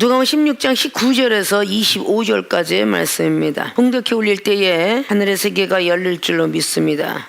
누가복음 16장 19절에서 25절까지의 말씀입니다. 홍덕히 올릴 때에 하늘의 세계가 열릴 줄로 믿습니다.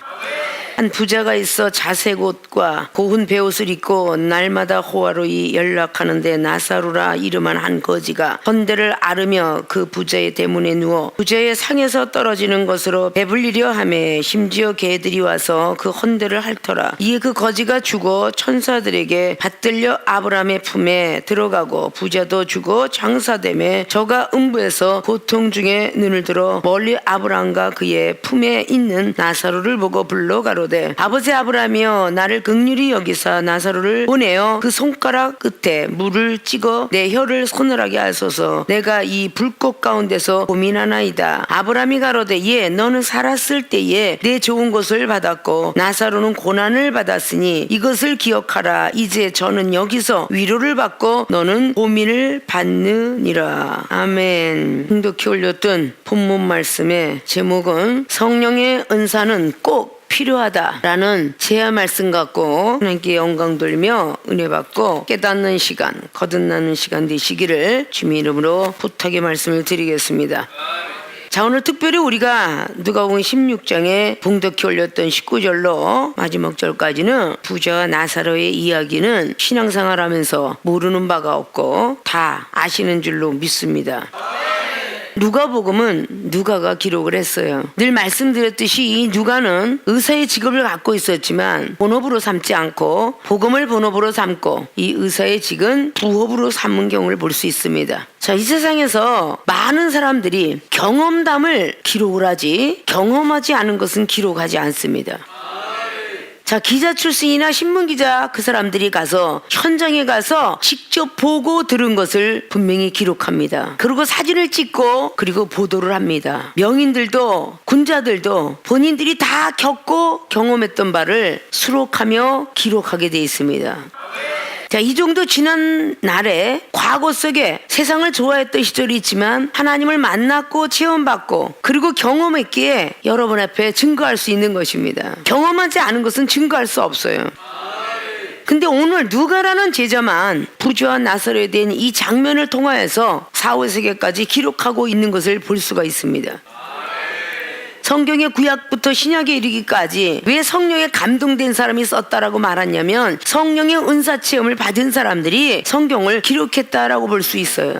한 부자가 있어 자색 옷과 고운 베옷을 입고 날마다 호화로이 연락하는데 나사로라 이름한 한 거지가 헌대를 앓으며 그 부자의 대문에 누워 부자의 상에서 떨어지는 것으로 배불리려 하매 심지어 개들이 와서 그 헌대를 핥더라. 이에 그 거지가 죽어 천사들에게 받들려 아브라함의 품에 들어가고 부자도 죽어 장사되매 저가 음부에서 고통 중에 눈을 들어 멀리 아브라함과 그의 품에 있는 나사로를 보고 불러 가로되 아버지 아브라함이여 나를 긍휼히 여기사 나사로를 보내어 그 손가락 끝에 물을 찍어 내 혀를 서늘하게 하소서. 내가 이 불꽃 가운데서 고민하나이다. 아브라함이 가로되 예 너는 살았을 때에 내 좋은 것을 받았고 나사로는 고난을 받았으니 이것을 기억하라. 이제 저는 여기서 위로를 받고 너는 고민을 받느니라. 아멘. 흥독히 올렸던 본문 말씀의 제목은 성령의 은사는 꼭 필요하다라는 제야 말씀 갖고 하나님께 영광 돌며 은혜 받고 깨닫는 시간, 거듭나는 시간 되시기를 주님 이름으로 부탁의 말씀을 드리겠습니다. 자, 오늘 특별히 우리가 누가복음 16장에 봉독히 올렸던 19절로 마지막 절까지는 부자와 나사로의 이야기는 신앙생활하면서 모르는 바가 없고 다 아시는 줄로 믿습니다. 누가복음은 누가가 기록을 했어요. 늘 말씀드렸듯이 이 누가는 의사의 직업을 갖고 있었지만 본업으로 삼지 않고 복음을 본업으로 삼고 이 의사의 직은 부업으로 삼은 경우를 볼 수 있습니다. 자, 이 세상에서 많은 사람들이 경험담을 기록을 하지 경험하지 않은 것은 기록하지 않습니다. 자, 기자 출신이나 신문기자 그 사람들이 가서 현장에 가서 직접 보고 들은 것을 분명히 기록합니다. 그리고 사진을 찍고 그리고 보도를 합니다. 명인들도 군자들도 본인들이 다 겪고 경험했던 바를 수록하며 기록하게 되어 있습니다. 자, 이 정도 지난 날에 과거 속에 세상을 좋아했던 시절이 있지만 하나님을 만났고 체험받고 그리고 경험했기에 여러분 앞에 증거할 수 있는 것입니다. 경험하지 않은 것은 증거할 수 없어요. 근데 오늘 누가라는 제자만 부자와 나사로에 대한 이 장면을 통하여서 4, 5세기까지 기록하고 있는 것을 볼 수가 있습니다. 성경의 구약부터 신약에 이르기까지 왜 성령에 감동된 사람이 썼다라고 말하냐면 성령의 은사 체험을 받은 사람들이 성경을 기록했다라고 볼 수 있어요.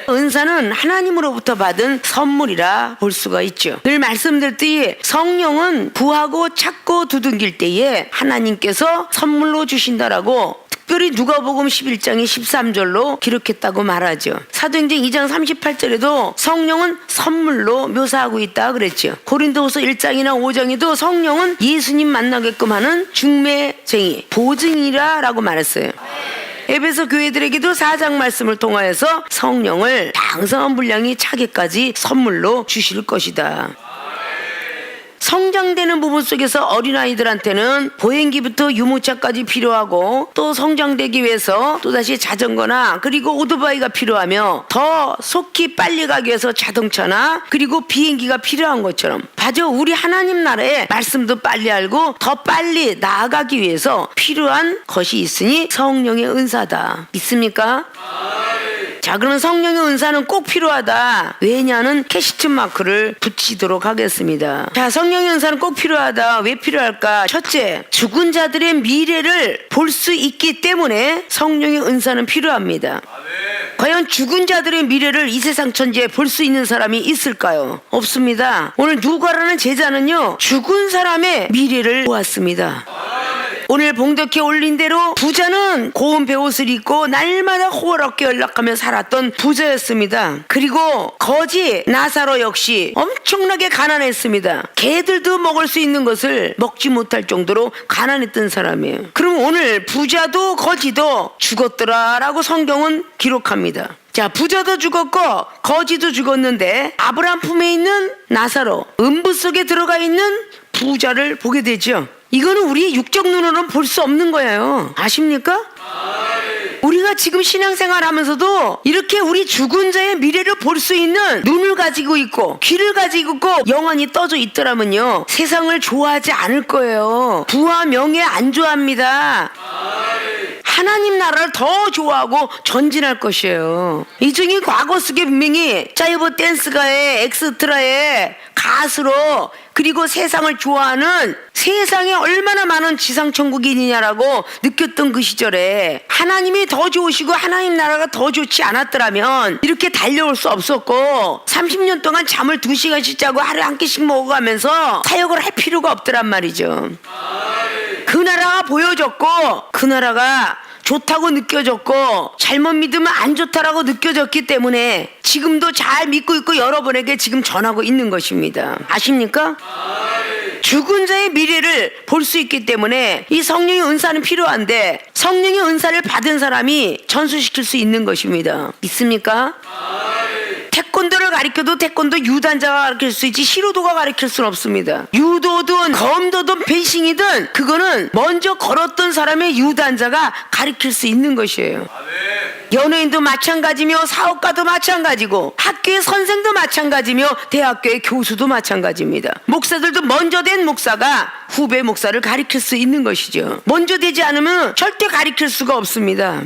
은사는 하나님으로부터 받은 선물이라 볼 수가 있죠. 늘 말씀드렸듯이 성령은 구하고 찾고 두둥길 때에 하나님께서 선물로 주신다라고 특별히 누가복음 11장의 13절로 기록했다고 말하죠. 사도행전 2장 38절에도 성령은 선물로 묘사하고 있다 그랬죠. 고린도후서 1장이나 5장에도 성령은 예수님 만나게끔 하는 중매쟁이, 보증이라고 말했어요. 에베소 교회들에게도 4장 말씀을 통하여서 성령을 당성한 분량이 차게까지 선물로 주실 것이다. 성장되는 부분 속에서 어린아이들한테는 보행기부터 유모차까지 필요하고 또 성장되기 위해서 또다시 자전거나 그리고 오토바이가 필요하며 더 속히 빨리 가기 위해서 자동차나 그리고 비행기가 필요한 것처럼 바로 우리 하나님 나라의 말씀도 빨리 알고 더 빨리 나아가기 위해서 필요한 것이 있으니 성령의 은사다. 믿습니까? 자, 그러면 성령의 은사는 꼭 필요하다. 왜냐는 캐시트 마크를 붙이도록 하겠습니다. 자, 성령의 은사는 꼭 필요하다. 왜 필요할까? 첫째, 죽은 자들의 미래를 볼 수 있기 때문에 성령의 은사는 필요합니다. 과연 죽은 자들의 미래를 이 세상 천지에 볼 수 있는 사람이 있을까요? 없습니다. 오늘 누가라는 제자는요, 죽은 사람의 미래를 보았습니다. 오늘 봉독해 올린 대로 부자는 고운 베옷을 입고 날마다 호화롭게 연락하며 살았던 부자였습니다. 그리고 거지 나사로 역시 엄청나게 가난했습니다. 개들도 먹을 수 있는 것을 먹지 못할 정도로 가난했던 사람이에요. 그럼 오늘 부자도 거지도 죽었더라라고 성경은 기록합니다. 자, 부자도 죽었고 거지도 죽었는데 아브라함 품에 있는 나사로, 음부 속에 들어가 있는 부자를 보게 되죠. 이거는 우리 육적 눈으로는 볼 수 없는 거예요. 아십니까? 우리가 지금 신앙생활 하면서도 이렇게 우리 죽은 자의 미래를 볼 수 있는 눈을 가지고 있고 귀를 가지고 있고 영원히 떠져 있더라면요, 세상을 좋아하지 않을 거예요. 부와 명예 안 좋아합니다. 하나님 나라를 더 좋아하고 전진할 것이에요. 이 중에 과거 속에 분명히 짜이버 댄스가의 엑스트라의 가수로 그리고 세상을 좋아하는 세상에 얼마나 많은 지상천국인이냐라고 느꼈던 그 시절에 하나님이 더 좋으시고 하나님 나라가 더 좋지 않았더라면 이렇게 달려올 수 없었고 30년 동안 잠을 2시간씩 자고 하루에 한 끼씩 먹어가면서 사역을 할 필요가 없더란 말이죠. 그 나라가 보여졌고 그 나라가 좋다고 느껴졌고 잘못 믿으면 안 좋다라고 느껴졌기 때문에 지금도 잘 믿고 있고 여러분에게 지금 전하고 있는 것입니다. 아십니까? 죽은 자의 미래를 볼 수 있기 때문에 이 성령의 은사는 필요한데 성령의 은사를 받은 사람이 전수시킬 수 있는 것입니다. 있습니까? 태권도를 가르쳐도 태권도 유단자가 가르칠 수 있지 시로도가 가르칠 수는 없습니다. 유도든 검도든 펜싱이든 그거는 먼저 걸었던 사람의 유단자가 가르칠 수 있는 것이에요. 연예인도 마찬가지며 사업가도 마찬가지고 학교의 선생도 마찬가지며 대학교의 교수도 마찬가지입니다. 목사들도 먼저 된 목사가 후배 목사를 가르칠 수 있는 것이죠. 먼저 되지 않으면 절대 가르칠 수가 없습니다.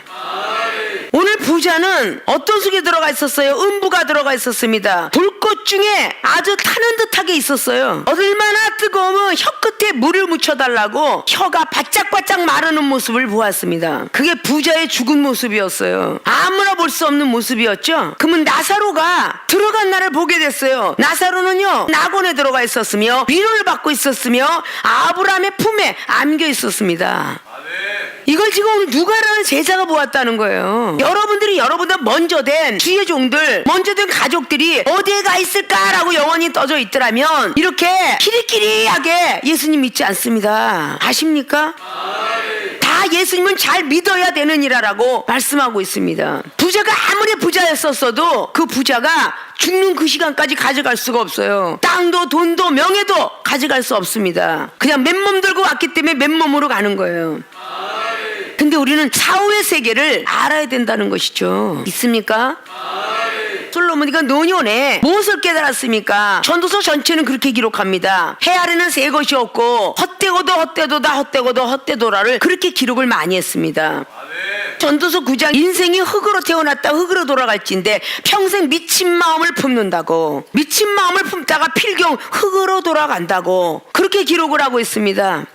오늘 부자는 어떤 속에 들어가 있었어요? 음부가 들어가 있었습니다. 불꽃 중에 아주 타는 듯하게 있었어요. 얼마나 뜨거우면 혀 끝에 물을 묻혀달라고 혀가 바짝바짝 마르는 모습을 보았습니다. 그게 부자의 죽은 모습이었어요. 아무나 볼 수 없는 모습이었죠. 그러면 나사로가 들어간 날을 보게 됐어요. 나사로는요 낙원에 들어가 있었으며 위로를 받고 있었으며 아브라함의 품에 안겨 있었습니다. 이걸 지금 오늘 누가라는 제자가 보았다는 거예요. 여러분들이 여러분보다 먼저 된 주의 종들, 먼저 된 가족들이 어디에 가 있을까라고 영원히 떠져 있더라면 이렇게 키리키리하게 예수님 믿지 않습니다. 아십니까? 다 예수님은 잘 믿어야 되는 이라라고 말씀하고 있습니다. 부자가 아무리 부자였었어도 그 부자가 죽는 그 시간까지 가져갈 수가 없어요. 땅도 돈도 명예도 가져갈 수 없습니다. 그냥 맨몸 들고 왔기 때문에 맨몸으로 가는 거예요. 근데 우리는 사후의 세계를 알아야 된다는 것이죠. 있습니까? 솔로몬이가 노년에 무엇을 깨달았습니까? 전도서 전체는 그렇게 기록합니다. 해 아래는 새 것이 없고 헛되고도 헛되도다 헛되고도 헛되도라를 그렇게 기록을 많이 했습니다. 전도서 9장 인생이 흙으로 태어났다 흙으로 돌아갈진데 평생 미친 마음을 품는다고 미친 마음을 품다가 필경 흙으로 돌아간다고 그렇게 기록을 하고 있습니다.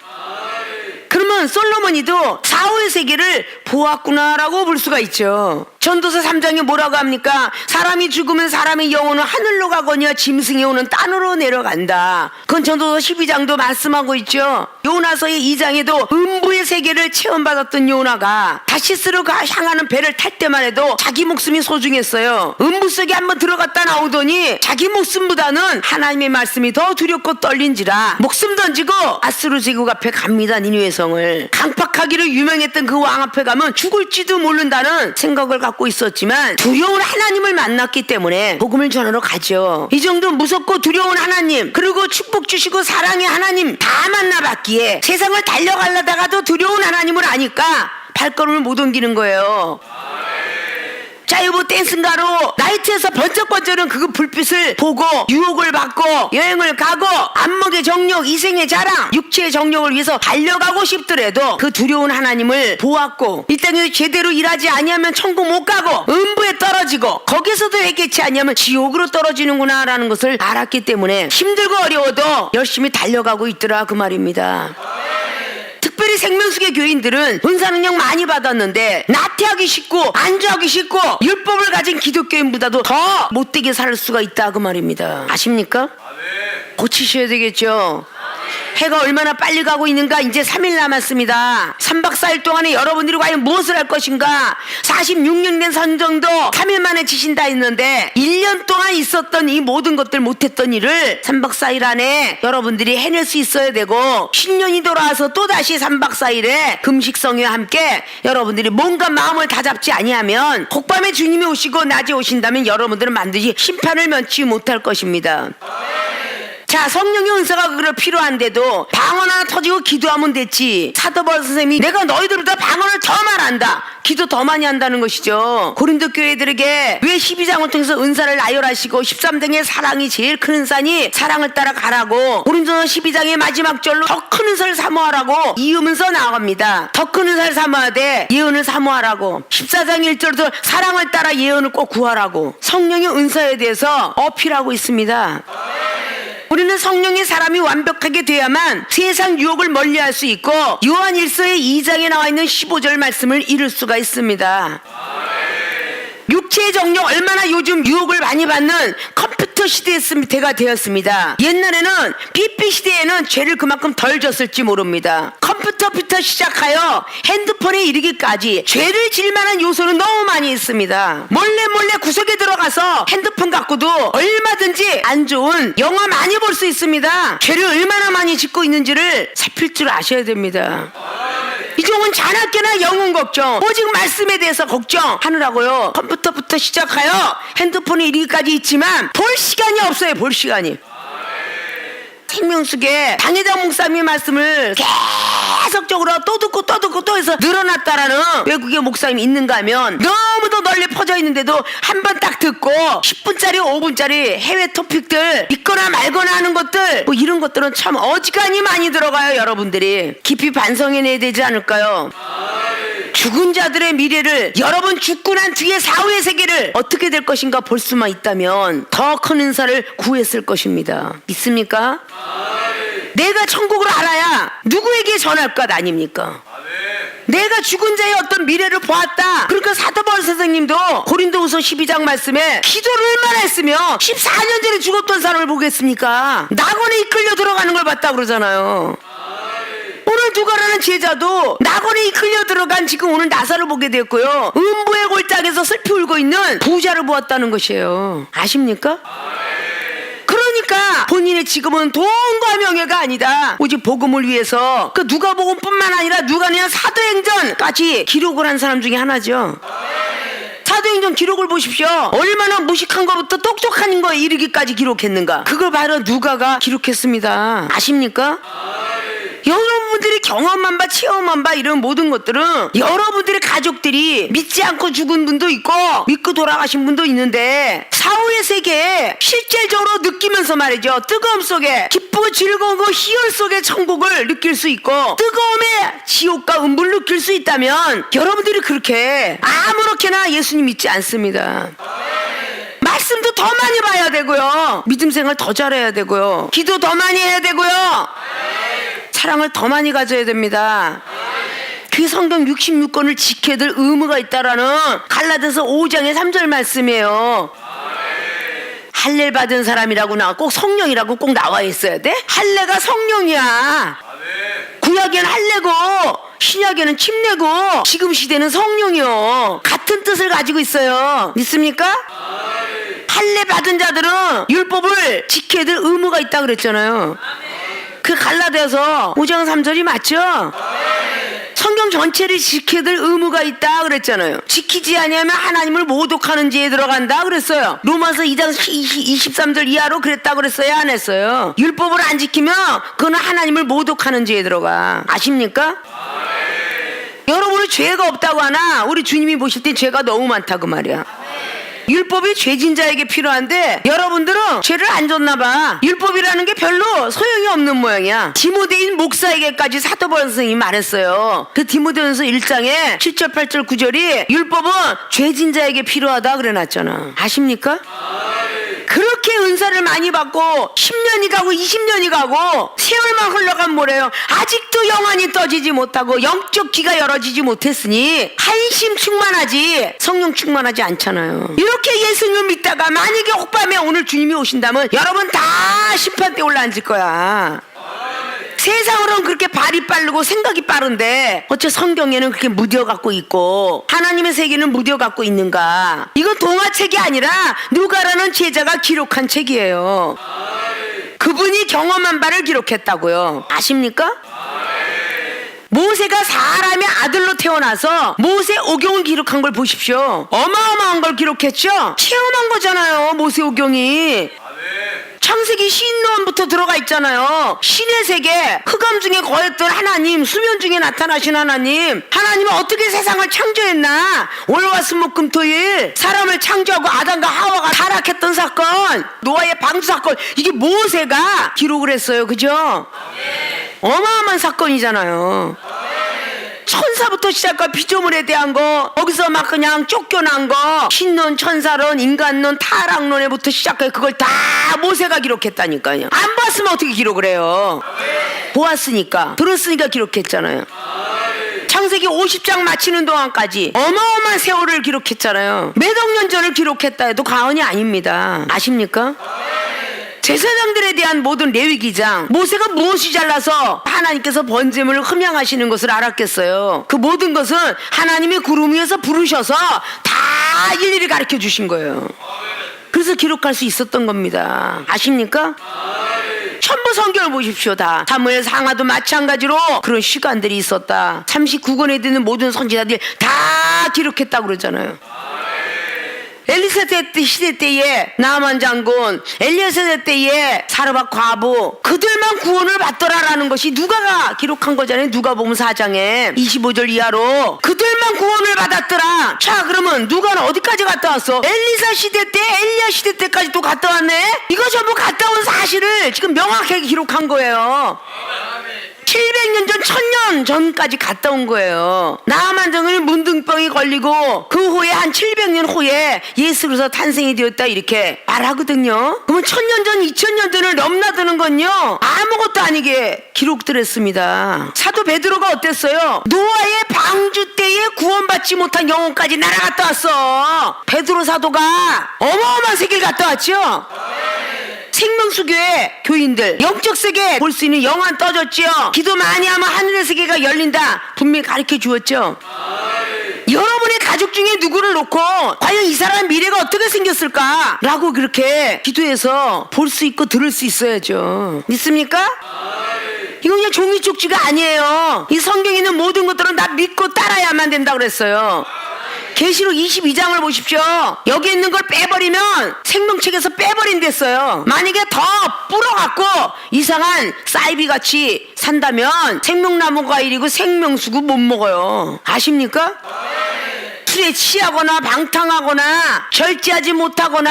그러면 솔로몬이도 사후의 세계를 보았구나라고 볼 수가 있죠. 전도서 3장에 뭐라고 합니까? 사람이 죽으면 사람의 영혼은 하늘로 가거니와 짐승의 영혼은 땅으로 내려간다. 그건 전도서 12장도 말씀하고 있죠. 요나서의 2장에도 음부의 세계를 체험받았던 요나가 다시스로 향하는 배를 탈 때만 해도 자기 목숨이 소중했어요. 음부 속에 한번 들어갔다 나오더니 자기 목숨보다는 하나님의 말씀이 더 두렵고 떨린지라 목숨 던지고 아스루 제국 앞에 갑니다. 니느웨 성을 강팍하기로 유명했던 그 왕 앞에 가면 죽을지도 모른다는 생각을 갖고 있었지만 두려운 하나님을 만났기 때문에 복음을 전하러 가죠. 이 정도 무섭고 두려운 하나님 그리고 축복 주시고 사랑의 하나님 다 만나봤기에 세상을 달려가려다가도 두려운 하나님을 아니까 발걸음을 못 옮기는 거예요. 짜이버 댄스가로 나이트에서 번쩍번쩍은 그 불빛을 보고 유혹을 받고 여행을 가고 안목의 정욕, 이생의 자랑, 육체의 정욕을 위해서 달려가고 싶더라도 그 두려운 하나님을 보았고 이 땅에 제대로 일하지 아니하면 천국 못 가고 음부에 떨어지고 거기서도 회개치 아니하면 지옥으로 떨어지는구나 라는 것을 알았기 때문에 힘들고 어려워도 열심히 달려가고 있더라 그 말입니다. 특별히 생명수계 교인들은 은사능력 많이 받았는데 나태하기 쉽고 안주하기 쉽고 율법을 가진 기독교인보다도 더 못되게 살 수가 있다 그 말입니다. 아십니까? 고치셔야 되겠죠. 해가 얼마나 빨리 가고 있는가. 이제 3일 남았습니다. 3박 4일 동안에 여러분들이 과연 무엇을 할 것인가. 46년 된 선정도 3일 만에 지신다 했는데 1년 동안 있었던 이 모든 것들 못했던 일을 3박 4일 안에 여러분들이 해낼 수 있어야 되고 신년이 돌아와서 또다시 3박 4일에 금식성회와 함께 여러분들이 몸과 마음을 다잡지 아니하면 혹밤에 주님이 오시고 낮에 오신다면 여러분들은 반드시 심판을 면치 못할 것입니다. 자, 성령의 은사가 그럴 필요한데도 방언 하나 터지고 기도하면 됐지. 사도 바울 선생님이 내가 너희들보다 방언을 더 말한다, 기도 더 많이 한다는 것이죠. 고린도 교회들에게 왜 12장을 통해서 은사를 나열하시고 13장의 사랑이 제일 큰 은사니 사랑을 따라 가라고, 고린도서 12장의 마지막 절로 더 큰 은사를 사모하라고 이으면서 나갑니다. 더 큰 은사를 사모해야 돼. 예언을 사모하라고. 14장 1절도 사랑을 따라 예언을 꼭 구하라고 성령의 은사에 대해서 어필하고 있습니다. 우리는 성령의 사람이 완벽하게 돼야만 세상 유혹을 멀리할 수 있고 요한 1서의 2장에 나와 있는 15절 말씀을 이룰 수가 있습니다. 육체의 정령, 얼마나 요즘 유혹을 많이 받는 컴퓨터 시대가 되었습니다. 옛날에는 삐삐 시대에는 죄를 그만큼 덜 졌을지 모릅니다. 컴퓨터부터 시작하여 핸드폰에 이르기까지 죄를 질 만한 요소는 너무 많이 있습니다. 몰래 구석에 들어가서 핸드폰 갖고도 얼마든지 안 좋은 영화 많이 볼 수 있습니다. 죄를 얼마나 많이 짓고 있는지를 살필 줄 아셔야 됩니다. 이종은 자나깨나 영혼 걱정, 오직 말씀에 대해서 걱정하느라고요. 컴퓨터부터 시작하여 핸드폰에 이르기까지 있지만 볼 시간이 없어요. 볼 시간이. 생명수계 당회장 목사님의 말씀을 계속적으로 또 듣고 또 해서 늘어났다라는 외국의 목사님이 있는가 하면 너무도 널리 퍼져 있는데도 한 번 딱 듣고 10분짜리 5분짜리 해외 토픽들 믿거나 말거나 하는 것들, 뭐 이런 것들은 참 어지간히 많이 들어가요. 여러분들이 깊이 반성해내야 되지 않을까요? 죽은 자들의 미래를, 여러분 죽고 난 뒤에 사후의 세계를 어떻게 될 것인가 볼 수만 있다면 더 큰 은사를 구했을 것입니다. 믿습니까? 내가 천국을 알아야 누구에게 전할 것 아닙니까? 내가 죽은 자의 어떤 미래를 보았다. 그러니까 사도 바울 선생님도 고린도후서 12장 말씀에 기도를 얼마나 했으며 14년 전에 죽었던 사람을 보겠습니까? 낙원에 이끌려 들어가는 걸 봤다 그러잖아요. 오늘 누가라는 제자도 낙원에 이끌려 들어간 지금 오늘 나사를 보게 되었고요, 음부의 골짜기에서 슬피 울고 있는 부자를 보았다는 것이에요. 아십니까? 그러니까 본인의 지금은 돈과 명예가 아니다, 오직 복음을 위해서 그 누가복음뿐만 아니라 누가냐 사도행전까지 기록을 한 사람 중에 하나죠. 사도행전 기록을 보십시오. 얼마나 무식한 것부터 똑똑한 거에 이르기까지 기록했는가. 그걸 바로 누가가 기록했습니다. 아십니까? 여러분들이 경험만 봐, 체험만 봐, 이런 모든 것들은 여러분들의 가족들이 믿지 않고 죽은 분도 있고 믿고 돌아가신 분도 있는데 사후의 세계에 실질적으로 느끼면서 말이죠, 뜨거움 속에 기쁘고 즐거우고 희열 속에 천국을 느낄 수 있고 뜨거움의 지옥과 음부를 느낄 수 있다면 여러분들이 그렇게 아무렇게나 예수님 믿지 않습니다. 말씀도 더 많이 봐야 되고요, 믿음 생활 더 잘해야 되고요, 기도 더 많이 해야 되고요, 사랑을 더 많이 가져야 됩니다. 그 성경 66권을 지켜야 될 의무가 있다라는 갈라디아서 5장의 3절 말씀이에요. 할례 받은 사람이라고 꼭 성령이라고 꼭 나와 있어야 돼? 할례가 성령이야. 구약에는 할례고 신약에는 침례고 지금 시대는 성령이요. 같은 뜻을 가지고 있어요. 믿습니까? 할례 받은 자들은 율법을 지켜야 될 의무가 있다고 그랬잖아요. 그 갈라디아서 5장 3절이 맞죠? 성경 전체를 지켜야 될 의무가 있다 그랬잖아요. 지키지 아니하면 하나님을 모독하는 죄에 들어간다 그랬어요. 로마서 2장 23절 이하로 그랬다 그랬어요? 안 했어요? 율법을 안 지키면 그거는 하나님을 모독하는 죄에 들어가. 아십니까? 여러분은 죄가 없다고 하나 우리 주님이 보실 때 죄가 너무 많다 그 말이야. 율법이 죄진 자에게 필요한데 여러분들은 죄를 안 졌나 봐. 율법이라는 게 별로 소용이 없는 모양이야. 디모데인 목사에게까지 사도 바울 선생님이 말했어요. 그 디모데전서 1장에 7절 8절 9절이 율법은 죄진 자에게 필요하다 그래놨잖아. 아십니까? 그렇게 은사를 많이 받고 10년이 가고 20년이 가고 세월만 흘러간 뭐래요. 아직도 영안이 떠지지 못하고 영적 귀가 열어지지 못했으니 한심 충만하지 성령 충만하지 않잖아요. 이렇게 예수님을 믿다가 만약에 혹밤에 오늘 주님이 오신다면 여러분 다 심판대에 올라앉을 거야. 세상으로는 그렇게 발이 빠르고 생각이 빠른데 어째 성경에는 그렇게 무뎌갖고 있고 하나님의 세계는 무뎌갖고 있는가. 이건 동화책이 아니라 누가라는 제자가 기록한 책이에요. 그분이 경험한 바를 기록했다고요. 아십니까? 모세가 사람의 아들로 태어나서 모세 오경을 기록한 걸 보십시오. 어마어마한 걸 기록했죠. 체험한 거잖아요. 모세 오경이 창세기 신노원부터 들어가 있잖아요. 신의 세계, 흑암 중에 거했던 하나님, 수면 중에 나타나신 하나님, 하나님은 어떻게 세상을 창조했나? 월화수목금토일 사람을 창조하고 아담과 하와가 타락했던 사건, 노아의 방주 사건, 이게 모세가 기록을 했어요. 그죠? 어마어마한 사건이잖아요. 천사부터 시작한 피조물에 대한 거, 거기서 막 그냥 쫓겨난 거, 신론, 천사론, 인간론, 타락론에부터 시작해 그걸 다 모세가 기록했다니까요. 안 봤으면 어떻게 기록을 해요? 보았으니까, 들었으니까 기록했잖아요. 창세기 50장 마치는 동안까지 어마어마한 세월을 기록했잖아요. 몇 억 년 전을 기록했다 해도 과언이 아닙니다. 아십니까? 제사장들에 대한 모든 레위기장, 모세가 무엇이 잘나서 하나님께서 번제물을 흠양하시는 것을 알았겠어요? 그 모든 것은 하나님이 구름 위에서 부르셔서 다 일일이 가르쳐 주신 거예요. 그래서 기록할 수 있었던 겁니다. 아십니까? 전부 성경을 보십시오. 다 사무엘 상하도 마찬가지로 그런 시간들이 있었다. 39권에 드는 모든 선지자들 다 기록했다고 그러잖아요. 엘리사벳 시대 때에 나만 장군, 엘리야 세대 때에 사르밧 과부, 그들만 구원을 받더라라는 것이 누가가 기록한 거잖아요. 누가복음 4장에 25절 이하로 그들만 구원을 받았더라. 자, 그러면 누가는 어디까지 갔다 왔어? 엘리사 시대 때, 엘리야 시대 때까지 또 갔다 왔네. 이거 전부 갔다 온 사실을 지금 명확하게 기록한 거예요. 700년 전, 1000년 전까지 갔다 온 거예요. 나아만 장군이 문둥병이 걸리고 그 후에 한 700년 후에 예수로서 탄생이 되었다 이렇게 말하거든요. 그러면 1000년 전, 2000년 전을 넘나드는 건요 아무것도 아니게 기록들 했습니다. 사도 베드로가 어땠어요? 노아의 방주 때에 구원받지 못한 영혼까지 날아갔다 왔어. 베드로 사도가 어마어마한 세계를 갔다 왔죠. 생명수교회 교인들 영적 세계 볼 수 있는 영안 떠졌죠. 기도 많이 하면 하늘의 세계가 열린다 분명히 가르쳐 주었죠. 여러분의 가족 중에 누구를 놓고 과연 이 사람 미래가 어떻게 생겼을까 라고 그렇게 기도해서 볼 수 있고 들을 수 있어야죠. 믿습니까? 이건 그냥 종이 쪽지가 아니에요. 이 성경에 있는 모든 것들은 다 믿고 따라야만 된다고 그랬어요. 계시록 22장을 보십시오. 여기 있는 걸 빼버리면 생명책에서 빼버린댔어요. 만약에 더 불어갖고 이상한 사이비같이 산다면 생명나무과일이고 생명수구 못 먹어요. 아십니까? 술에 취하거나 방탕하거나 절제하지 못하거나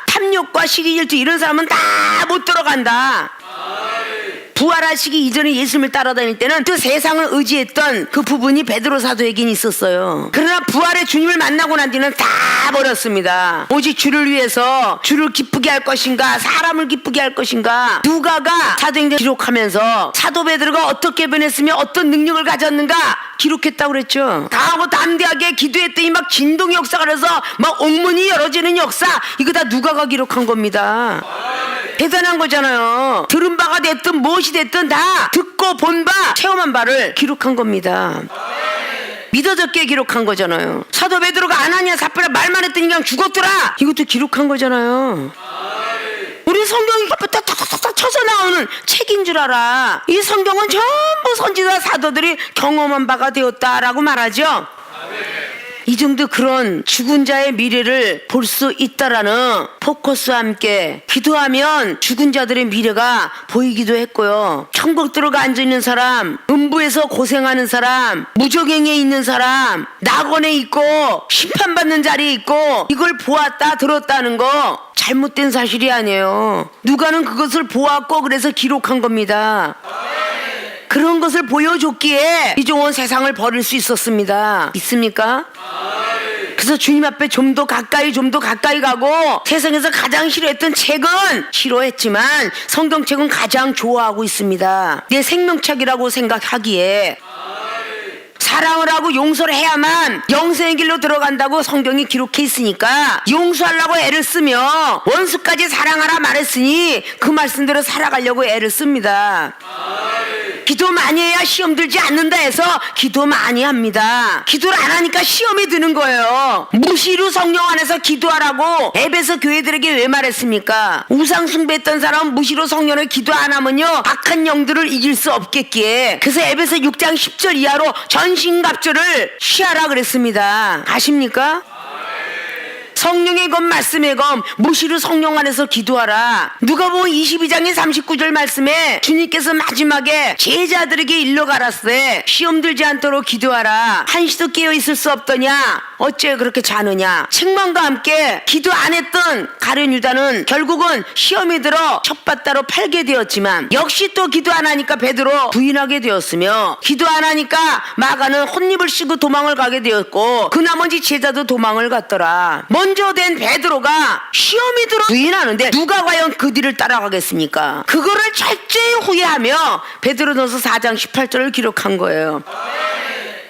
탐욕과 시기질투 이런 사람은 다 못 들어간다. 부활하시기 이전에 예수님을 따라다닐 때는 그 세상을 의지했던 그 부분이 베드로 사도에겐 있었어요. 그러나 부활의 주님을 만나고 난 뒤는 다 버렸습니다. 오직 주를 위해서 주를 기쁘게 할 것인가 사람을 기쁘게 할 것인가. 누가가 사도행전 기록하면서 사도 베드로가 어떻게 변했으며 어떤 능력을 가졌는가 기록했다고 그랬죠. 다하고 담대하게 기도했더니 막 진동의 역사가 그래서 막 옥문이 열어지는 역사 이거 다 누가가 기록한 겁니다. 대단한 거잖아요. 들은 바가 됐든 무엇이 됐든 다 듣고 본 바 체험한 바를 기록한 겁니다. 믿어졌게 기록한 거잖아요. 사도 베드로가 아나니아 삽비라 말만 했더니 그냥 죽었더라 이것도 기록한 거잖아요. 우리 성경이 탁탁탁탁 쳐서 나오는 책인 줄 알아. 이 성경은 전부 선지자 사도들이 경험한 바가 되었다라고 말하죠. 이 정도 그런 죽은 자의 미래를 볼 수 있다라는 포커스와 함께 기도하면 죽은 자들의 미래가 보이기도 했고요. 천국 들어가 앉아있는 사람, 음부에서 고생하는 사람, 무적행에 있는 사람, 낙원에 있고 심판받는 자리에 있고 이걸 보았다 들었다는 거 잘못된 사실이 아니에요. 누가는 그것을 보았고 그래서 기록한 겁니다. 그런 것을 보여줬기에 이종원 세상을 버릴 수 있었습니다. 있습니까? 그래서 주님 앞에 좀 더 가까이 가고 세상에서 가장 싫어했던 책은 싫어했지만 성경책은 가장 좋아하고 있습니다. 내 생명책이라고 생각하기에 사랑을 하고 용서를 해야만 영생의 길로 들어간다고 성경이 기록해 있으니까 용서하려고 애를 쓰며 원수까지 사랑하라 말했으니 그 말씀대로 살아가려고 애를 씁니다. 기도 많이 해야 시험 들지 않는다 해서 기도 많이 합니다. 기도를 안 하니까 시험이 드는 거예요. 무시로 성령 안에서 기도하라고 에베소 교회들에게 왜 말했습니까? 우상 숭배했던 사람은 무시로 성령을 기도 안 하면요 악한 영들을 이길 수 없겠기에 그래서 에베소 6장 10절 이하로 전신갑주를 취하라 그랬습니다. 아십니까? 성령의 검 말씀의 검 무시로 성령 안에서 기도하라. 누가복음 22장의 39절 말씀에 주님께서 마지막에 제자들에게 일러 가라사대 시험 들지 않도록 기도하라. 한시도 깨어 있을 수 없더냐 어째 그렇게 자느냐. 책망과 함께 기도 안 했던 가룟 유다는 결국은 시험에 들어 첩받다로 팔게 되었지만 역시 또 기도 안 하니까 베드로 부인하게 되었으며 기도 안 하니까 마가는 혼입을 씌고 도망을 가게 되었고 그 나머지 제자도 도망을 갔더라. 먼저 된 베드로가 시험이 들어 부인하는데 누가 과연 그 뒤를 따라가겠습니까? 그거를 철저히 후회하며 베드로전서 4장 18절을 기록한 거예요.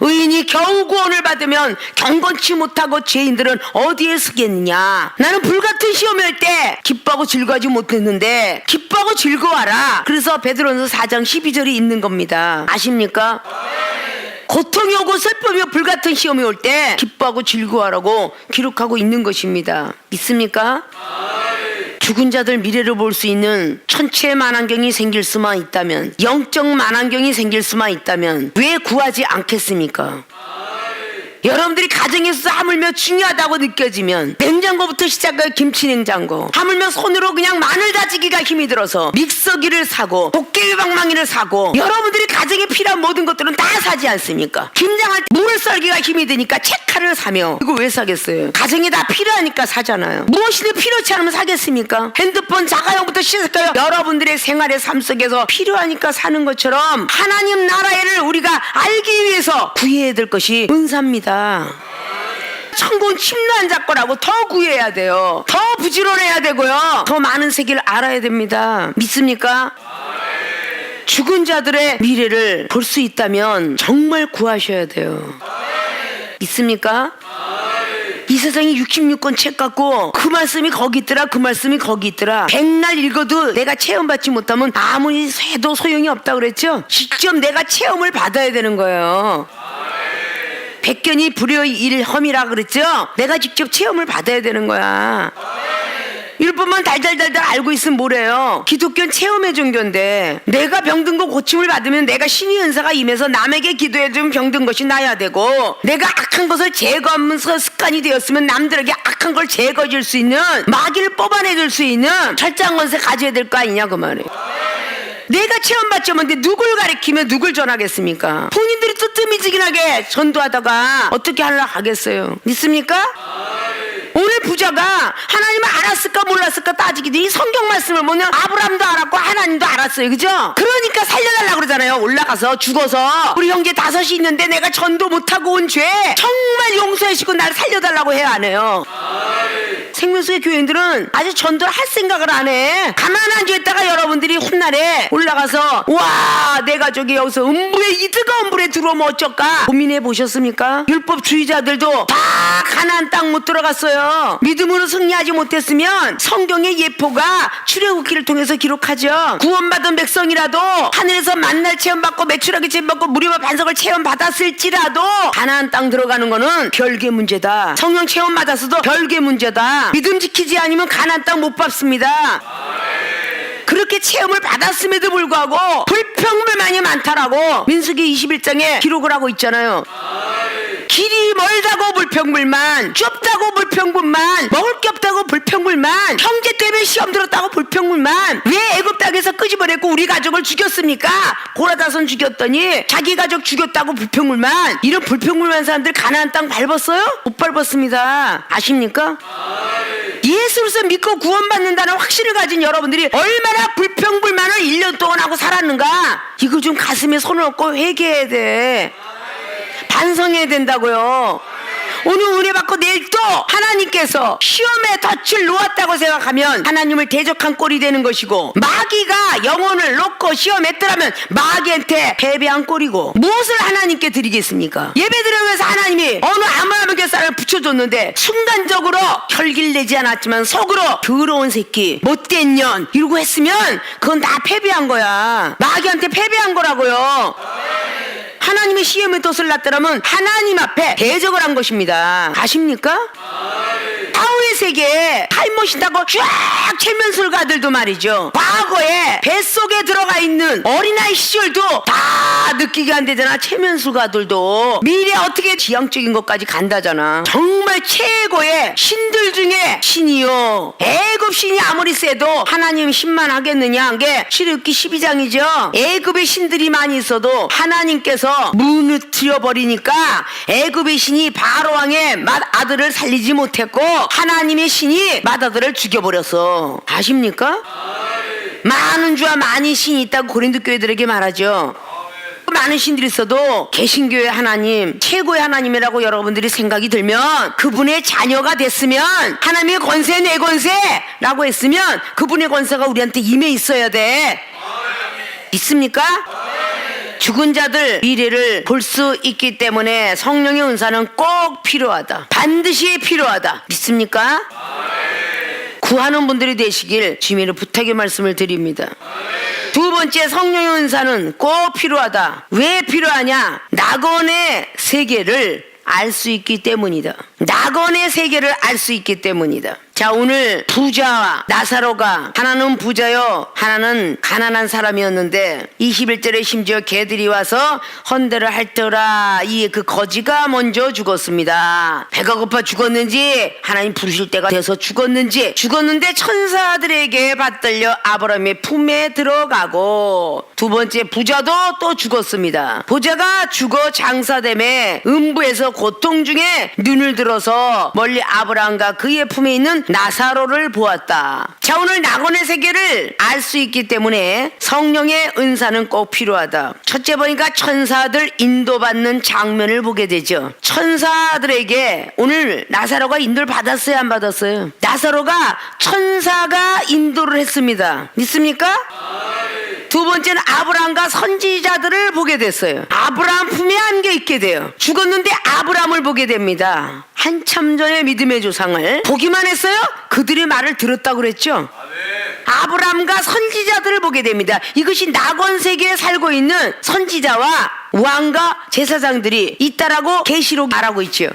의인이 겨우 구원을 받으면 경건치 못하고 죄인들은 어디에 서겠느냐. 나는 불같은 시험이 올 때 기뻐하고 즐거워하지 못했는데 기뻐하고 즐거워하라. 그래서 베드로전서 4장 12절이 있는 겁니다. 아십니까? 고통이 오고 슬픔이 오고 불같은 시험이 올 때 기뻐하고 즐거워하라고 기록하고 있는 것입니다. 믿습니까? 죽은 자들 미래를 볼 수 있는 천체의 만환경이 생길 수만 있다면, 영적 만환경이 생길 수만 있다면 왜 구하지 않겠습니까? 여러분들이 가정에서 하물며 중요하다고 느껴지면 냉장고부터 시작해 김치 냉장고, 하물며 손으로 그냥 마늘 다지기가 힘이 들어서 믹서기를 사고 도깨비 방망이를 사고 여러분들이 가정에 필요한 모든 것들은 다 사지 않습니까? 김장할 때 물 썰기가 힘이 드니까 채칼을 사며 이거 왜 사겠어요? 가정에 다 필요하니까 사잖아요. 무엇이든 필요치 않으면 사겠습니까? 핸드폰 자가용부터 시작해요. 여러분들의 생활의 삶 속에서 필요하니까 사는 것처럼 하나님 나라를 우리가 알기 위해서 구해야 될 것이 은사입니다. 천국은 침노 안 잡거라고 더 구해야 돼요. 더 부지런해야 되고요. 더 많은 세계를 알아야 됩니다. 믿습니까? 죽은 자들의 미래를 볼 수 있다면 정말 구하셔야 돼요. 믿습니까? 이 세상에 66권 책 갖고 그 말씀이 거기 있더라 그 말씀이 거기 있더라 백날 읽어도 내가 체험받지 못하면 아무리 해도 소용이 없다 그랬죠? 직접 내가 체험을 받아야 되는 거예요. 백견이 불여일험이라 그랬죠? 내가 직접 체험을 받아야 되는 거야. 율법만 달달달달 알고 있으면 뭐래요? 기독교는 체험의 종교인데 내가 병든 거 고침을 받으면 내가 신의 은사가 임해서 남에게 기도해주면 병든 것이 나야 되고, 내가 악한 것을 제거하면서 습관이 되었으면 남들에게 악한 걸 제거해 줄 수 있는, 마귀를 뽑아내 줄 수 있는 철저한 권세 가져야 될 거 아니냐 그 말이에요. 내가 체험받지 못했는데 누굴 가리키며 누굴 전하겠습니까? 본인들이 뜨뜻미지근하게 전도하다가 어떻게 하려고 하겠어요? 믿습니까? 오늘 부자가 하나님을 알았을까 몰랐을까 따지기도 이 성경 말씀을 보면 아브라함도 알았고 하나님도 알았어요. 그죠? 그러니까 살려달라고 그러잖아요. 올라가서 죽어서 우리 형제 5이 있는데 내가 전도 못하고 온 죄 정말 용서해주시고 나를 살려달라고 해야 안 해요. 생명수의 교인들은 아직 전도를 할 생각을 안 해. 가만 앉아있다가 여러분들이 훗날에 올라가서 와 내가 저기 여기서 음부에 이 뜨거운 불에 들어오면 어쩔까 고민해 보셨습니까? 율법주의자들도 다 가나안 땅 못 들어갔어요. 믿음으로 승리하지 못했으면 성경의 예포가 출애굽기를 통해서 기록하죠. 구원받은 백성이라도 하늘에서 만날 체험받고 매출하기 체험받고 무리와 반석을 체험받았을지라도 가나안 땅 들어가는 거는 별개 문제다. 성령 체험 받았어도 별개 문제다. 믿음 지키지 않으면 가나안 땅 못 밟습니다. 그렇게 체험을 받았음에도 불구하고 불평불만이 많다라고 민수기 21장에 기록을 하고 있잖아요. 길이 멀다고 불평불만, 좁다고 불평불만, 먹을 게 없다고 불평불만, 형제 때문에 시험 들었다고 불평불만. 왜 애굽 땅에서 끄집어냈고 우리 가족을 죽였습니까? 고라다손 죽였더니 자기 가족 죽였다고 불평불만. 이런 불평불만 사람들 가나안 땅 밟았어요? 못 밟았습니다. 아십니까? 예수로서 믿고 구원받는다는 확신을 가진 여러분들이 얼마나 불평불만을 1년 동안 하고 살았는가? 이거 좀 가슴에 손을 얹고 회개해야 돼. 반성해야 된다고요. 오늘 은혜 받고 내일 또 하나님께서 시험에 덫을 놓았다고 생각하면 하나님을 대적한 꼴이 되는 것이고, 마귀가 영혼을 놓고 시험했더라면 마귀한테 패배한 꼴이고, 무엇을 하나님께 드리겠습니까? 예배드리면서 하나님이 어느 아브라함 뱃살을 붙여줬는데 순간적으로 혈기를 내지 않았지만 속으로 더러운 새끼 못된 년 이러고 했으면 그건 다 패배한 거야. 마귀한테 패배한 거라고요. 하나님의 시험의 덫을 놨더라면 하나님 앞에 대적을 한 것입니다. 아십니까? 다윗의 세계에 타임머신 타고 쫙 최면술가들도 말이죠, 과거에 뱃속에 들어가 있는 어린아이 시절도 다 느끼게 한대잖아. 최면술가들도 미래 어떻게 지향적인 것까지 간다잖아. 정말 최고의 신들 중에 신이요, 애굽 신이 아무리 세도 하나님 신만 하겠느냐 한 게 출애굽기 12장이죠 애굽의 신들이 많이 있어도 하나님께서 무너뜨려 버리니까 애굽의 신이 바로왕의 맏아들을 살리지 못했고 하나님의 신이 맏아들을 죽여버렸어. 아십니까? 많은 주와 많이 신이 있다고 고린도 교회들에게 말하죠. 많은 신들이 있어도 개신교의 하나님, 최고의 하나님이라고 여러분들이 생각이 들면, 그분의 자녀가 됐으면 하나님의 권세 내 권세라고 했으면 그분의 권세가 우리한테 임해 있어야 돼. 있습니까? 죽은 자들 미래를 볼 수 있기 때문에 성령의 은사는 꼭 필요하다. 반드시 필요하다. 믿습니까? 구하는 분들이 되시길 주님으로 부탁의 말씀을 드립니다. 두 번째, 성령의 은사는 꼭 필요하다. 왜 필요하냐? 낙원의 세계를 알 수 있기 때문이다. 낙원의 세계를 알 수 있기 때문이다. 자, 오늘 부자와 나사로가, 하나는 부자요 하나는 가난한 사람이었는데 21절에 심지어 개들이 와서 헌대를 핥더라. 이 그 거지가 먼저 죽었습니다. 배가 고파 죽었는지 하나님 부르실 때가 돼서 죽었는데 천사들에게 받들려 아브라함의 품에 들어가고, 두 번째 부자도 또 죽었습니다. 부자가 죽어 장사됨에 음부에서 고통 중에 눈을 들어서 멀리 아브라함과 그의 품에 있는 나사로를 보았다. 자, 오늘 낙원의 세계를 알 수 있기 때문에 성령의 은사는 꼭 필요하다. 첫째 보니까 천사들 인도받는 장면을 보게 되죠. 천사들에게 오늘 나사로가 인도를 받았어요, 안 받았어요? 나사로가 천사가 인도를 했습니다. 믿습니까? 두 번째는 아브라함과 선지자들을 보게 됐어요. 아브라함 품에 안겨 있게 돼요. 죽었는데 아브라함을 보게 됩니다. 한참 전에 믿음의 조상을 보기만 했어요? 그들의 말을 들었다고 그랬죠. 아브라함과 선지자들을 보게 됩니다. 이것이 낙원 세계에 살고 있는 선지자와 왕과 제사장들이 있다라고 계시록 말하고 있죠.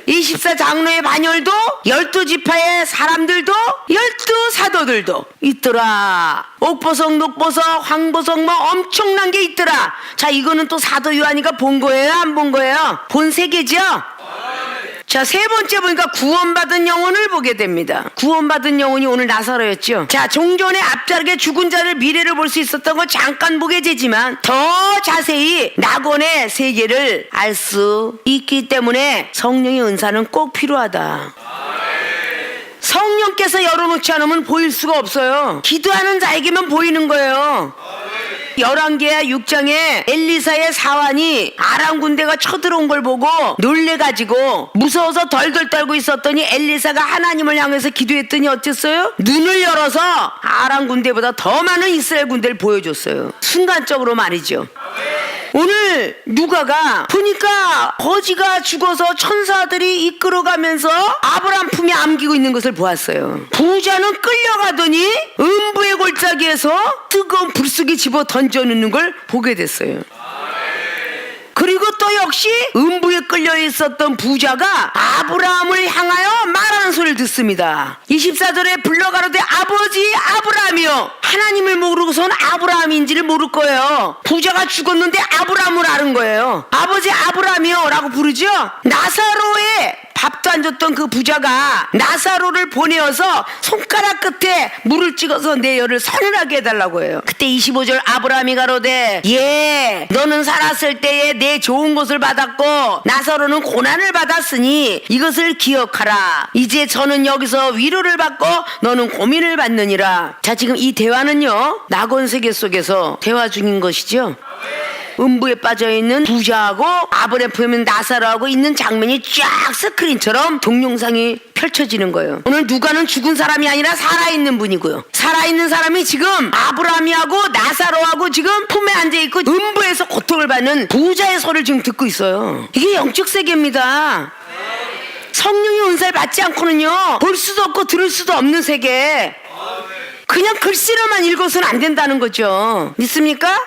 24장로의 반열도 12지파의 사람들도 12사도들도 있더라. 옥보석, 녹보석, 황보석 뭐 엄청난 게 있더라. 자, 이거는 또 사도 요한이가 본 거예요, 안 본 거예요? 본 세계죠? 자, 세 번째 보니까 구원받은 영혼을 보게 됩니다. 구원받은 영혼이 오늘 나사로였죠. 자, 종전에 앞자르게 죽은 자를 미래를 볼 수 있었던 거 잠깐 보게 되지만 더 자세히 낙원의 세계를 알 수 있기 때문에 성령의 은사는 꼭 필요하다. 성령께서 열어놓지 않으면 보일 수가 없어요. 기도하는 자에게만 보이는 거예요. 열왕기하 6장에 엘리사의 사환이 아람 군대가 쳐들어온 걸 보고 놀래가지고 무서워서 덜덜 떨고 있었더니 엘리사가 하나님을 향해서 기도했더니 어땠어요? 눈을 열어서 아람 군대보다 더 많은 이스라엘 군대를 보여줬어요. 순간적으로 말이죠. 오늘 누가가 보니까 거지가 죽어서 천사들이 이끌어가면서 아브라함 품에 안기고 있는 것을 보았어요. 부자는 끌려가더니 음부의 골짜기에서 뜨거운 불속에 집어 던져놓는 걸 보게 됐어요. 그리고 또 역시 음부에 끌려 있었던 부자가 아브라함을 향하여 말하는 소리를 듣습니다. 24절에 불러가로되 아버지 아브라함이요. 하나님을 모르고선 아브라함인지를 모를 거예요. 부자가 죽었는데 아브라함을 아는 거예요. 아버지 아브라함이요 라고 부르죠. 나사로의 밥도 안 줬던 그 부자가 나사로를 보내어서 손가락 끝에 물을 찍어서 내 열을 서늘하게 해달라고 해요. 그때 25절 아브라함이 가로되 예, 너는 살았을 때에 내 좋은 것을 받았고 나사로는 고난을 받았으니 이것을 기억하라. 이제 저는 여기서 위로를 받고 너는 고민을 받느니라. 자, 지금 이 대화는요 낙원 세계 속에서 대화 중인 것이죠. 음부에 빠져있는 부자하고 아브라함 품에 나사로하고 있는 장면이 쫙 스크린처럼 동영상이 펼쳐지는 거예요. 오늘 누가는 죽은 사람이 아니라 살아있는 분이고요. 살아있는 사람이 지금 아브라함이하고 나사로하고 지금 품에 앉아있고 음부에서 고통을 받는 부자의 소리를 지금 듣고 있어요. 이게 영적 세계입니다. 성령의 은사를 받지 않고는요 볼 수도 없고 들을 수도 없는 세계. 그냥 글씨로만 읽어서는 안 된다는 거죠. 믿습니까?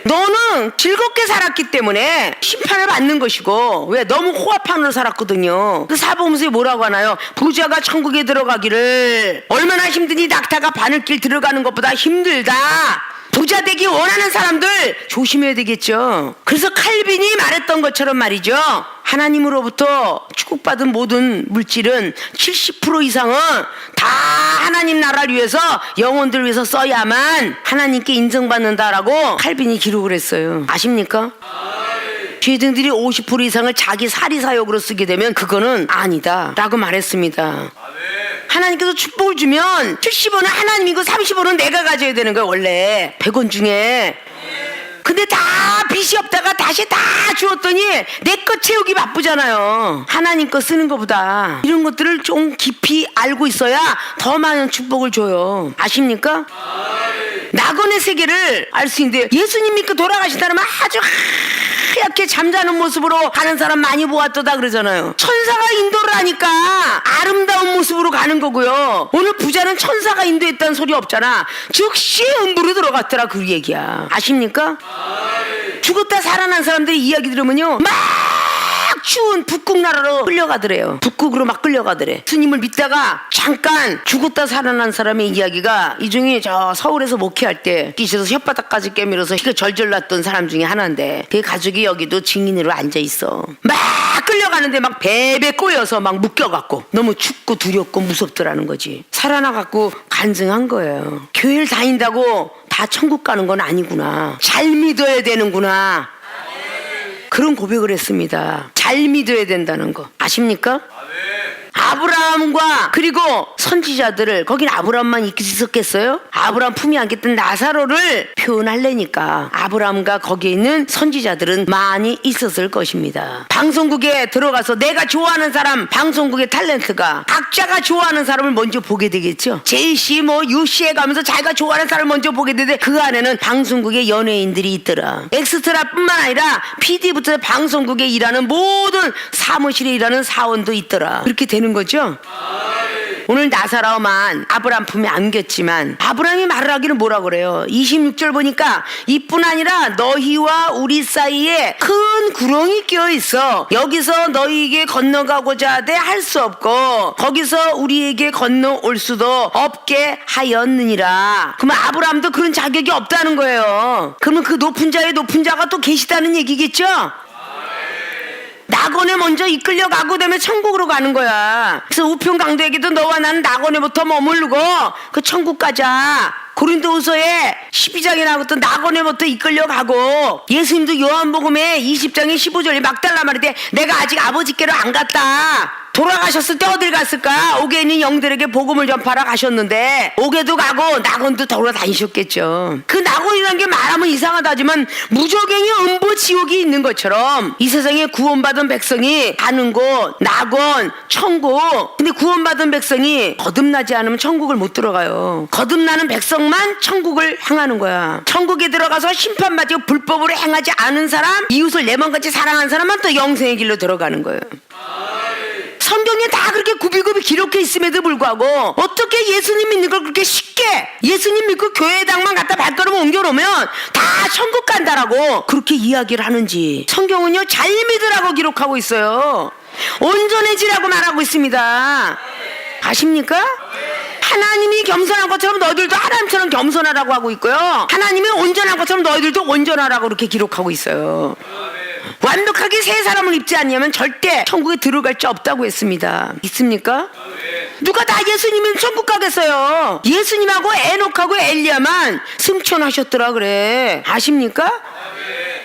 너는 즐겁게 살았기 때문에 심판을 받는 것이고, 왜? 너무 호화판으로 살았거든요. 그 사복음서에 뭐라고 하나요? 부자가 천국에 들어가기를 얼마나 힘드니 낙타가 바늘길 들어가는 것보다 힘들다. 부자 되기 원하는 사람들 조심해야 되겠죠. 그래서 칼빈이 말했던 것처럼 말이죠, 하나님으로부터 축복받은 모든 물질은 70% 이상은 다 하나님 나라를 위해서, 영혼들을 위해서 써야만 하나님께 인정받는다라고 칼빈이 기록을 했어요. 아십니까? 죄등들이 50% 이상을 자기 사리사욕으로 쓰게 되면 그거는 아니다 라고 말했습니다. 하나님께서 축복을 주면 70원은 하나님이고 30원은 내가 가져야 되는 거야, 원래 100원 중에. 근데 다 빚이 없다가 다시 다 주었더니 내 것 채우기 바쁘잖아요. 하나님 거 쓰는 것보다. 이런 것들을 좀 깊이 알고 있어야 더 많은 축복을 줘요. 아십니까? 낙원의 세계를 알 수 있는데, 예수님 믿고 돌아가시다면 아주 하얗게 잠자는 모습으로 가는 사람 많이 보았다 그러잖아요. 천사가 인도를 하니까 아름다운 모습으로 가는 거고요. 오늘 부자는 천사가 인도했다는 소리 없잖아. 즉시 음부로 들어갔더라, 그 얘기야. 아십니까? 죽었다 살아난 사람들의 이야기 들으면요, 막 추운 북극 나라로 끌려가더래요. 북극으로 막 끌려가더래. 스님을 믿다가 잠깐 죽었다 살아난 사람의 이야기가, 이 중에 저 서울에서 목회할 때 기셔서 혓바닥까지 깨밀어서 피가 절절 났던 사람 중에 하나인데, 그 가족이 여기도 증인으로 앉아있어. 막 끌려가는데 막 배배 꼬여서 막 묶여갖고 너무 춥고 두렵고 무섭더라는 거지. 살아나갖고 간증한 거예요. 교회를 다닌다고 다 천국 가는 건 아니구나. 잘 믿어야 되는구나. 그런 고백을 했습니다. 잘 믿어야 된다는 거. 아십니까? 아브라함과 그리고 선지자들을, 거긴 아브라함만 있었겠어요? 아브라함 품이 안겼던 나사로를 표현하려니까 아브라함과 거기에 있는 선지자들은 많이 있었을 것입니다. 방송국에 들어가서 내가 좋아하는 사람, 방송국의 탤런트가 각자가 좋아하는 사람을 먼저 보게 되겠죠. 제이씨 뭐 유씨에 가면서 자기가 좋아하는 사람을 먼저 보게 되는데, 그 안에는 방송국의 연예인들이 있더라. 엑스트라뿐만 아니라 PD부터 방송국에 일하는 모든 사무실에 일하는 사원도 있더라. 그렇게 되는 거죠. 오늘 나사로만 아브라함 품에 안겼지만, 아브라함이 말을 하기는 뭐라 그래요? 26절 보니까 이뿐 아니라 너희와 우리 사이에 큰 구렁이 끼어 있어. 여기서 너희에게 건너가고자 하되 할 수 없고, 거기서 우리에게 건너올 수도 없게 하였느니라. 그러면 아브라함도 그런 자격이 없다는 거예요. 그러면 그 높은 자의 높은 자가 또 계시다는 얘기겠죠? 낙원에 먼저 이끌려가고 그다음에 천국으로 가는 거야. 그래서 우평강도에게도 너와 나는 낙원에부터 머무르고 그 천국 가자. 고린도후서에 12장에 나왔던 낙원에부터 이끌려가고, 예수님도 요한복음에 20장에 15절에 막달라 말할 때 내가 아직 아버지께로 안 갔다. 돌아가셨을 때 어딜 갔을까? 옥에 있는 영들에게 복음을 전파하러 가셨는데, 옥에도 가고 낙원도 돌아다니셨겠죠. 그 낙원이라는 게 말하면 이상하다지만 무적행의 음부 지옥이 있는 것처럼 이 세상에 구원받은 백성이 가는 곳, 낙원, 천국. 근데 구원받은 백성이 거듭나지 않으면 천국을 못 들어가요. 거듭나는 백성만 천국을 향하는 거야. 천국에 들어가서 심판받고 불법으로 행하지 않은 사람, 이웃을 내 몸같이 사랑하는 사람만 또 영생의 길로 들어가는 거예요. 성경에 다 그렇게 굽이굽이 기록해 있음에도 불구하고 어떻게 예수님 믿는 걸 그렇게 쉽게, 예수님 믿고 교회당만 갖다 발걸음을 옮겨놓으면 다 천국 간다라고 그렇게 이야기를 하는지. 성경은요, 잘 믿으라고 기록하고 있어요. 온전해지라고 말하고 있습니다. 아십니까? 하나님이 겸손한 것처럼 너희들도 하나님처럼 겸손하라고 하고 있고요, 하나님이 온전한 것처럼 너희들도 온전하라고 그렇게 기록하고 있어요. 완벽하게 새 사람을 입지 않으면 절대 천국에 들어갈 수 없다고 했습니다. 있습니까? 누가 다 예수님은 천국 가겠어요? 예수님하고 에녹하고 엘리야만 승천하셨더라 그래. 아십니까?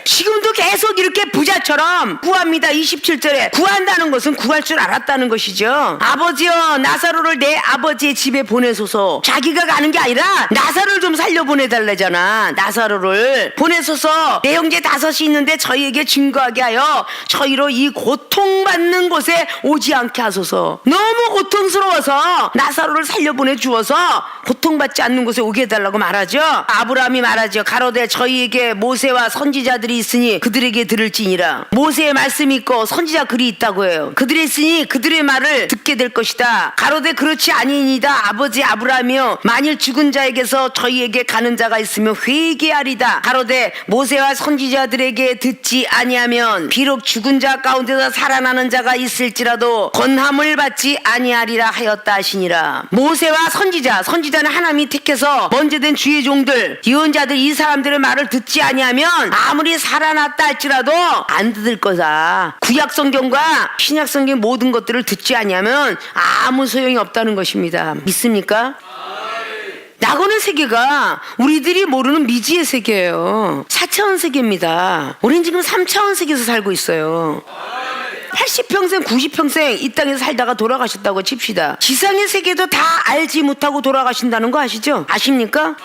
지금도 계속 이렇게 부자처럼 구합니다. 27절에 구한다는 것은 구할 줄 알았다는 것이죠. 아버지여 나사로를 내 아버지의 집에 보내소서. 자기가 가는 게 아니라 나사로를 좀 살려보내달라잖아. 나사로를 보내소서. 내 형제 5이 있는데 저희에게 증거하게 하여 저희로 이 고통받는 곳에 오지 않게 하소서. 너무 고통스러워서 나사로를 살려보내 주어서 고통받지 않는 곳에 오게 해달라고 말하죠. 아브라함이 말하죠. 가로되 저희에게 모세와 선지자들이 선지자들이 있으니 그들에게 들을지니라. 모세의 말씀이 있고 선지자 글이 있다고 해요. 그들이 있으니 그들의 말을 듣게 될 것이다. 가로되 그렇지 아니니이다. 아버지 아브라함이여 만일 죽은 자에게서 저희에게 가는 자가 있으면 회개하리다. 가로되 모세와 선지자들에게 듣지 아니하면 비록 죽은 자 가운데서 살아나는 자가 있을지라도 권함을 받지 아니하리라 하였다 하시니라. 모세와 선지자는 하나님이 택해서 먼저 된 주의 종들 예언자들 이 사람들의 말을 듣지 아니하면 아무리 살아났다 할지라도 안 듣을 거다. 구약 성경과 신약 성경 모든 것들을 듣지 아니하면 아무 소용이 없다는 것입니다. 믿습니까? 낙원의 세계가 우리들이 모르는 미지의 세계예요. 4차원 세계입니다. 우리는 지금 3차원 세계에서 살고 있어요. 80평생 90평생 이 땅에서 살다가 돌아가셨다고 칩시다. 지상의 세계도 다 알지 못하고 돌아가신다는 거 아시죠? 아십니까?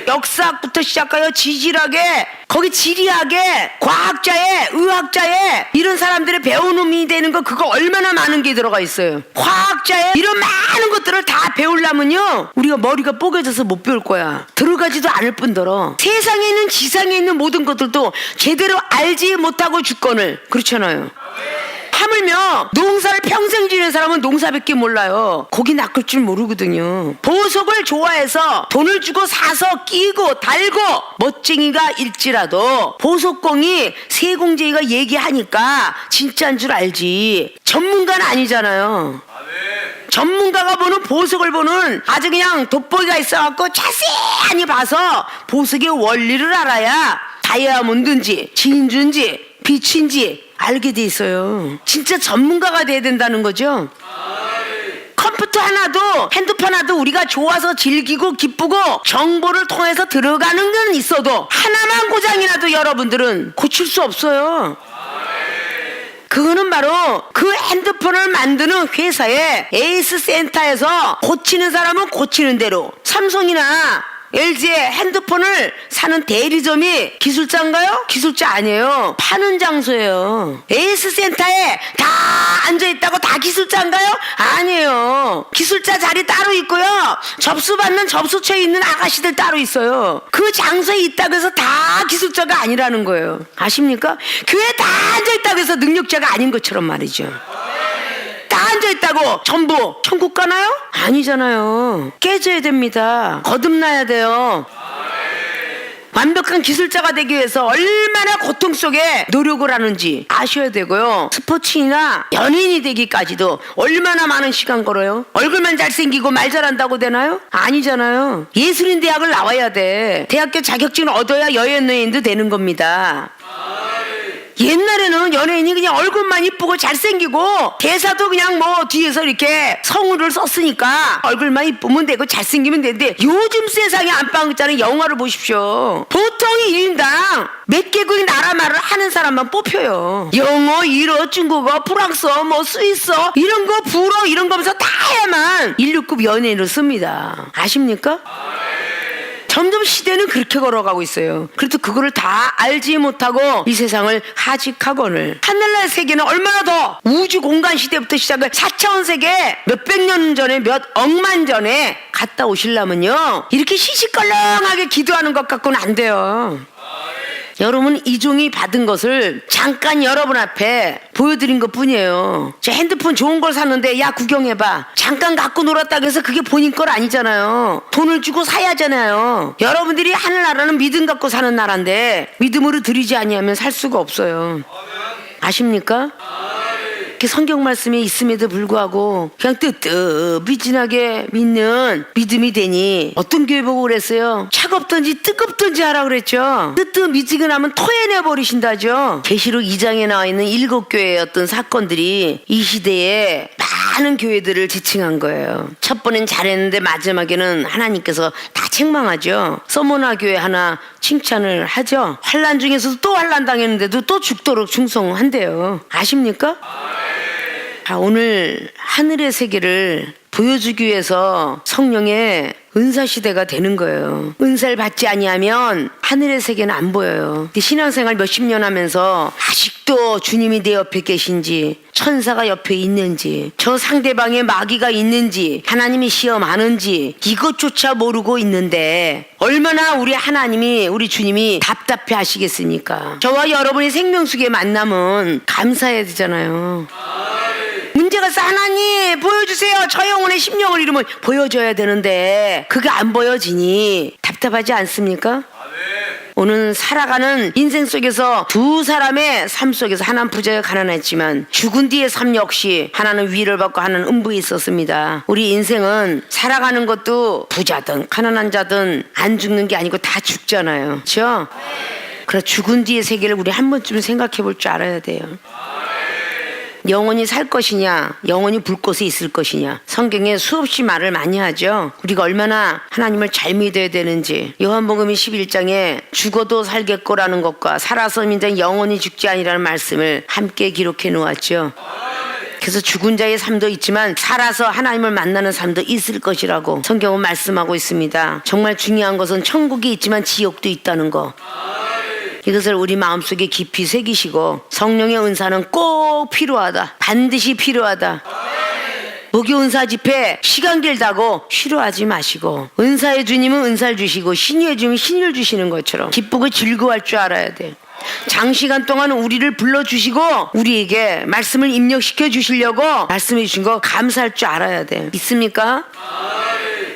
역사학부터 시작하여 지질학에 거기 지리학에 과학자에 의학자에 이런 사람들의 배우놈이 되는 거 그거 얼마나 많은 게 들어가 있어요. 과학자에 이런 많은 것들을 다 배우려면요 우리가 머리가 뽀개져서 못 배울 거야. 들어가지도 않을 뿐더러 세상에 있는 지상에 있는 모든 것들도 제대로 알지 못하고 죽거늘. 그렇잖아요. 하물며 농사를 평생 지는 사람은 농사밖에 몰라요. 고기 낚을 줄 모르거든요. 보석을 좋아해서 돈을 주고 사서 끼고 달고 멋쟁이가 일지라도 보석공이 세공쟁이가 얘기하니까 진짜인 줄 알지 전문가는 아니잖아요. 전문가가 보는 보석을 보는 아주 그냥 돋보기가 있어갖고 자세히 봐서 보석의 원리를 알아야 다이아몬드인지 진주인지 빛인지 알게 돼 있어요. 진짜 전문가가 돼야 된다는 거죠. 컴퓨터 하나도 핸드폰 하나도 우리가 좋아서 즐기고 기쁘고 정보를 통해서 들어가는 건 있어도 하나만 고장이 나도 여러분들은 고칠 수 없어요. 그거는 바로 그 핸드폰을 만드는 회사의 에이스 센터에서 고치는 사람은 고치는 대로 삼성이나 LG의 핸드폰을 사는 대리점이 기술자인가요? 기술자 아니에요. 파는 장소예요. 에이스 센터에 다 앉아있다고 다 기술자인가요? 아니에요. 기술자 자리 따로 있고요. 접수받는 접수처에 있는 아가씨들 따로 있어요. 그 장소에 있다고 해서 다 기술자가 아니라는 거예요. 아십니까? 교회에 다 앉아있다고 해서 능력자가 아닌 것처럼 말이죠. 다 앉아있다고 전부 천국 가나요? 아니잖아요. 깨져야 됩니다. 거듭나야 돼요. 완벽한 기술자가 되기 위해서 얼마나 고통 속에 노력을 하는지 아셔야 되고요. 스포츠나 연예인이 되기까지도 얼마나 많은 시간 걸어요. 얼굴만 잘생기고 말 잘한다고 되나요? 아니잖아요. 예술인 대학을 나와야 돼. 대학교 자격증을 얻어야 연예인도 되는 겁니다. 옛날에는 연예인이 그냥 얼굴만 이쁘고 잘생기고 대사도 그냥 뭐 뒤에서 이렇게 성우를 썼으니까 얼굴만 이쁘면 되고 잘생기면 되는데 요즘 세상에 안방자는 영화를 보십시오. 보통 1인당 몇 개국의 나라 말을 하는 사람만 뽑혀요. 영어, 일어, 중국어, 프랑스어, 뭐 스위스어 이런 거 불어 이런 거면서 다 해야만 1류급 연예인을 씁니다. 아십니까? 점점 시대는 그렇게 걸어가고 있어요. 그래도 그거를 다 알지 못하고 이 세상을 하직하거늘. 하늘나라의 세계는 얼마나 더 우주 공간 시대부터 시작을 4차원 세계 몇백 년 전에 몇 억만 전에 갔다 오시려면요 이렇게 시시껄렁하게 기도하는 것 갖고는 안 돼요. 여러분 이종이 받은 것을 잠깐 여러분 앞에 보여드린 것 뿐이에요. 저 핸드폰 좋은 걸 샀는데 야 구경해봐. 잠깐 갖고 놀았다고 해서 그게 본인 걸 아니잖아요. 돈을 주고 사야 하잖아요. 여러분들이 하늘나라는 믿음 갖고 사는 나라인데 믿음으로 드리지 아니하면 살 수가 없어요. 아십니까? 이렇게 성경 말씀이 있음에도 불구하고 그냥 뜨뜻미진하게 믿는 믿음이 되니 어떤 교회 보고 그랬어요? 차갑든지 뜨겁든지 하라고 그랬죠. 뜨뜻미지근하면 토해내 버리신다죠. 계시록 2장에 나와 있는 7교회의 어떤 사건들이 이 시대에 많은 교회들을 지칭한 거예요. 첫 번엔 잘했는데 마지막에는 하나님께서 다 책망하죠. 서모나 교회 하나 칭찬을 하죠. 환난 중에서도 또 환난 당했는데도 또 죽도록 충성한대요. 아십니까? 오늘 하늘의 세계를 보여주기 위해서 성령의 은사 시대가 되는 거예요. 은사를 받지 아니하면 하늘의 세계는 안 보여요. 신앙생활 몇십 년 하면서 아직도 주님이 내 옆에 계신지, 천사가 옆에 있는지, 저 상대방에 마귀가 있는지, 하나님이 시험하는지 이것조차 모르고 있는데 얼마나 우리 하나님이, 우리 주님이 답답해 하시겠습니까? 저와 여러분이 생명수의 만남은 감사해야 되잖아요. 문제가 있어. 하나님 보여주세요. 저 영혼의 심령을 이루면 보여줘야 되는데 그게 안 보여지니 답답하지 않습니까? 오늘 살아가는 인생 속에서 두 사람의 삶 속에서 하나는 부자여 가난했지만 죽은 뒤의 삶 역시 하나는 위를 받고 하나는 음부에 있었습니다. 우리 인생은 살아가는 것도 부자든 가난한 자든 안 죽는 게 아니고 다 죽잖아요. 그렇죠? 그래서 죽은 뒤의 세계를 우리 한 번쯤 생각해 볼 줄 알아야 돼요. 영원히 살 것이냐, 영원히 불꽃에 있을 것이냐. 성경에 수없이 말을 많이 하죠. 우리가 얼마나 하나님을 잘 믿어야 되는지. 요한복음 11장에 죽어도 살겠고라는 것과 살아서 믿는 영원히 죽지 아니라는 말씀을 함께 기록해 놓았죠. 그래서 죽은 자의 삶도 있지만 살아서 하나님을 만나는 삶도 있을 것이라고 성경은 말씀하고 있습니다. 정말 중요한 것은 천국이 있지만 지옥도 있다는 거. 이것을 우리 마음속에 깊이 새기시고 성령의 은사는 꼭 필요하다. 반드시 필요하다. 목요 은사 집회 시간 길다고 싫어하지 마시고 은사의 주님은 은사를 주시고 신유의 주님은 신유를 주시는 것처럼 기쁘고 즐거워할 줄 알아야 돼. 장시간 동안 우리를 불러주시고 우리에게 말씀을 입력시켜 주시려고 말씀해 주신 거 감사할 줄 알아야 돼. 믿습니까?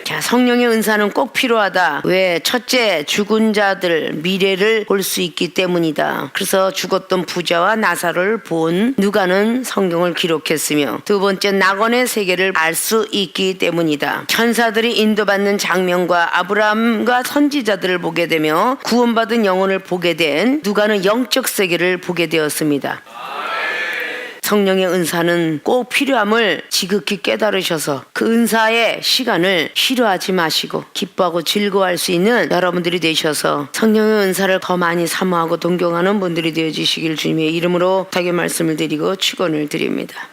자, 성령의 은사는 꼭 필요하다. 왜? 첫째, 죽은 자들 미래를 볼 수 있기 때문이다. 그래서 죽었던 부자와 나사로를 본 누가는 성경을 기록했으며, 두 번째, 낙원의 세계를 알 수 있기 때문이다. 천사들이 인도받는 장면과 아브라함과 선지자들을 보게 되며 구원받은 영혼을 보게 된 누가는 영적 세계를 보게 되었습니다. 성령의 은사는 꼭 필요함을 지극히 깨달으셔서 그 은사의 시간을 싫어하지 마시고 기뻐하고 즐거워할 수 있는 여러분들이 되셔서 성령의 은사를 더 많이 사모하고 동경하는 분들이 되어주시길 주님의 이름으로 부탁의 말씀을 드리고 축원을 드립니다.